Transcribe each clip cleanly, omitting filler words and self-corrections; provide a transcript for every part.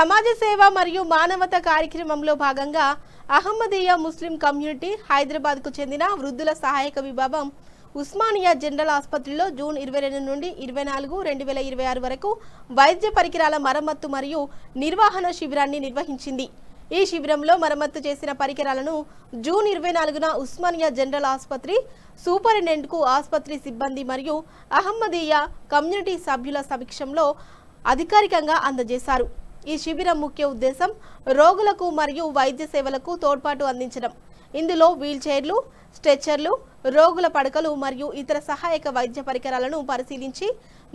సమాజ సేవ మరియు మానవత కార్యక్రమంలో భాగంగా అహ్మదియా ముస్లిం కమ్యూనిటీ హైదరాబాద్కు చెందిన వృద్ధుల సహాయక విభాగం ఉస్మానియా జనరల్ ఆసుపత్రిలో జూన్ 22 నుండి 24, 2026 వరకు వైద్య పరికరాల మరమ్మత్తు మరియు నిర్వహణ శిబిరాన్ని నిర్వహించింది. ఈ శిబిరంలో మరమ్మత్తు చేసిన పరికరాలను జూన్ 24న ఉస్మానియా జనరల్ ఆసుపత్రి సూపరింటెండెంట్కు ఆసుపత్రి సిబ్బంది మరియు అహ్మదియా కమ్యూనిటీ సభ్యుల సమక్షంలో అధికారికంగా అందజేశారు. ఈ శిబిరం ముఖ్య ఉద్దేశం రోగులకు మరియు వైద్య సేవలకు తోడ్పాటు అందించడం. ఇందులో వీల్ చైర్లు, స్ట్రెచ్చర్లు, రోగుల పడకలు మరియు ఇతర సహాయక వైద్య పరికరాలను పరిశీలించి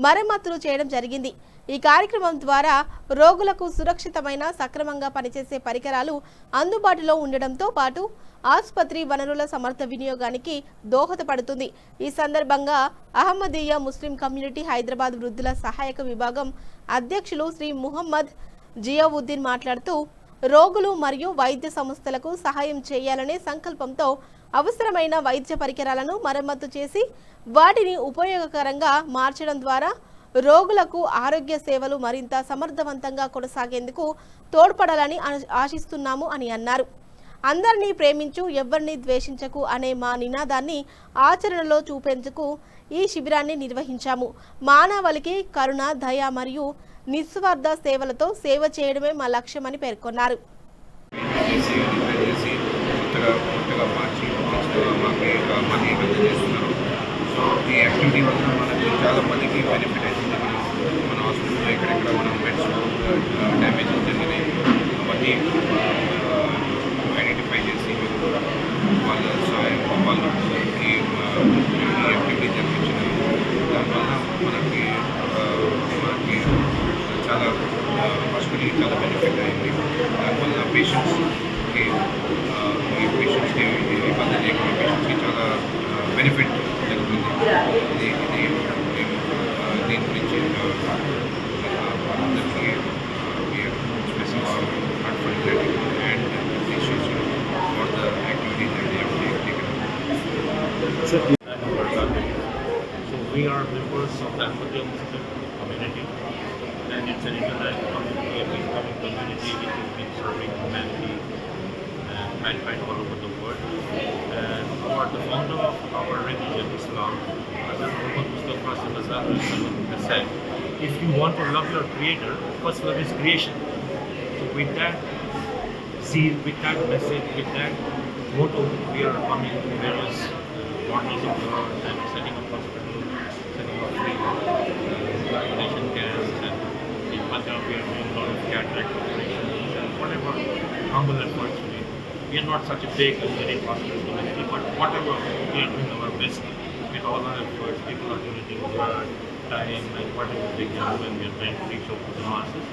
మరమ్మతులు చేయడం జరిగింది. ఈ కార్యక్రమం ద్వారా రోగులకు సురక్షితమైన సక్రమంగా పనిచేసే పరికరాలు అందుబాటులో ఉండడంతో పాటు ఆసుపత్రి వనరుల సమర్థ వినియోగానికి దోహదపడుతుంది. ఈ సందర్భంగా అహ్మదియా ముస్లిం కమ్యూనిటీ హైదరాబాద్ వృద్ధుల సహాయక విభాగం అధ్యక్షులు శ్రీ ముహమ్మద్ జియావుద్దీన్ మాట్లాడుతూ రోగులు మరియు వైద్య సంస్థలకు సహాయం చేయాలనే సంకల్పంతో అవసరమైన వైద్య పరికరాలను మరమ్మతు చేసి వాటిని ఉపయోగకరంగా మార్చడం ద్వారా రోగులకు ఆరోగ్య సేవలు మరింత సమర్థవంతంగా కొనసాగేందుకు తోడ్పడాలని ఆశిస్తున్నాము అని అన్నారు. అందరినీ ప్రేమించు, ఎవరిని ద్వేషించకు అనే మా నినాదాన్ని ఆచరణలో చూపేందుకు ఈ శిబిరాన్ని నిర్వహించాము. మానవాళికి కరుణ, దయ మరియు నిస్వార్థ సేవలతో సేవ చేయడమే మా లక్ష్యమని పేర్కొన్నారు. చాలా మందికి బెనిఫిట్ అవుతుంది. మన హాస్పిటల్లో ఎక్కడెక్కడ మనం బెడ్స్ డ్యామేజెస్ జరిగినాయి అవన్నీ ఐడెంటిఫై చేసి వాళ్ళ సహాయం వాళ్ళు ఈ యాక్టివిటీ జరిపించినారు. దానివల్ల మనకి చాలా హాస్పిటల్కి చాలా బెనిఫిట్ అయింది. దానివల్ల పేషెంట్స్కి ఇబ్బంది లేకుండా పేషెంట్స్కి చాలా బెనిఫిట్ జరుగుతుంది. దీని గురించి వాళ్ళందరికీ special heartful gratitude and appreciation for the activities that they have taken. So we are members of the Ahmadiyya Muslim community, and it's an international community, a Islamic community which has been serving humanity and mankind all over the world. And the founder of our religion, Islam, Hazrat Muhammad Mustafa Sallallahu Alaihi Wasallam, has said, if you want to love your Creator, first love His creation. So with that zeal, with that message, with that motto, we are coming to various corners of the world and setting up hospitals, setting up free vaccination camps, and in Punjab we are doing a lot of cataract operations and whatever humble efforts we do. We are not such a big and very hospital community, but whatever we are doing our best with all our efforts, people are donating blood, time, and whatever they can do, and we are trying to reach out to the masses.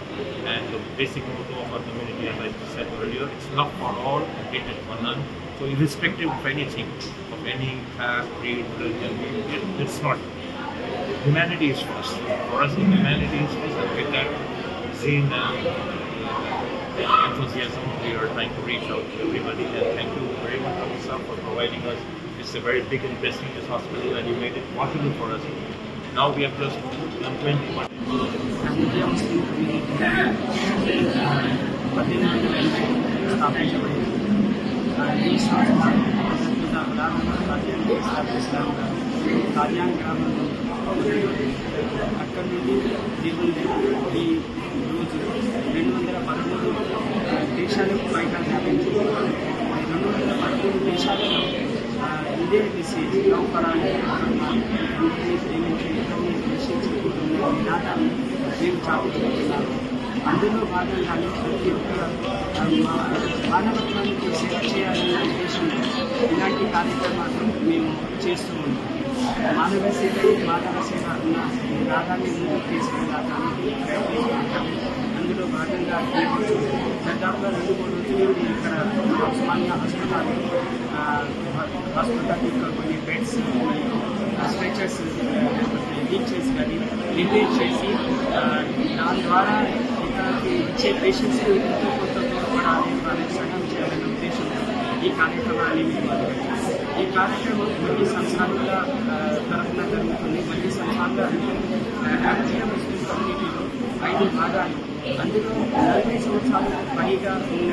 And the basic motto of our community, as I said earlier, it's love for all and hatred for none. So irrespective of anything, of any caste, creed, religion, it's not. Humanity is first. For us, humanity is first, and with that zeal and enthusiasm, we are trying to reach out to everybody. And thank you very much, Abhisar, for providing us. It's a very big and prestigious hospital, and you made it possible for us. Now we have just 121. Ahmadiya Muslim community స్థాపించబడింది. ఈ సంస్థ కార్యాన్ గ్రామంలో అక్కడి నుండి దేవుని ఈ రోజు 213 దేశాలకు బయట వ్యాపించి 213 దేశాలలో ఇదే మెసేజ్ నౌకరాన్ని ప్రేమించి నినాదాన్ని మేము చాటుకుంటున్నాము. అందులో భాగంగానే ప్రతి ఒక్క మానవత్వానికి సేవ చేయాలనే ఉద్దేశంలో ఇలాంటి కార్యక్రమాలను మేము చేస్తూ ఉంటాం. మానవ సేవ మానవ సేవ అన్న నినాదాన్ని ముందుకు తీసుకెళ్ళడానికి ప్రయత్నిస్తున్నాము. అందులో భాగంగా దాదాపుగా 2-3 రోజులు ఇక్కడ ఉస్మానియా హాస్పిటల్ యొక్క కొన్ని బెడ్స్ స్ట్రెచర్స్ టీచర్స్ కానీ రిలీజ్ చేసి దాని ద్వారా ఇతరులకి ఇచ్చే పేషెంట్స్కి ఎంతో కొంత తోడ్పడాలి, వాళ్ళకి సహాయం చేయాలనే ఉద్దేశంతో ఈ కార్యక్రమాన్ని మేము ఈ కార్యక్రమం కొన్ని సంవత్సరాలుగా తరఫున జరుగుతుంది. కొన్ని సంవత్సరాలుగా అహ్మదియా ముస్లిం కమ్యూనిటీలో 5 భాగాలు, అందులో 40 పైగా ఉన్న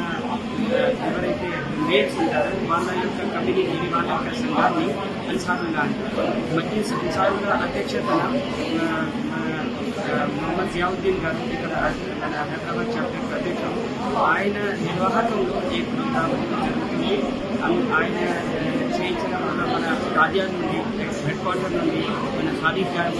ఎవరైతే మేట్స్ ఉంటారో వాళ్ళ యొక్క కమ్యూనిటీ వాళ్ళ యొక్క సంఘాన్ని అన్సారుల్లా అంటారు. మజ్లిస్ అన్సారుల్లా అధ్యక్షతన మొహమ్మద్ జియావుద్దీన్ గారు ఇక్కడ మన హైదరాబాద్ చాప్టర్ అధ్యక్షుడు, ఆయన నిర్వాహకంలో ఈ ప్రోగ్రాం జరుగుతుంది. ఆయన చేయించడం వల్ల మన రాజ్యాల నుండి హెడ్ క్వార్టర్ నుండి మన సాదిక్ గారు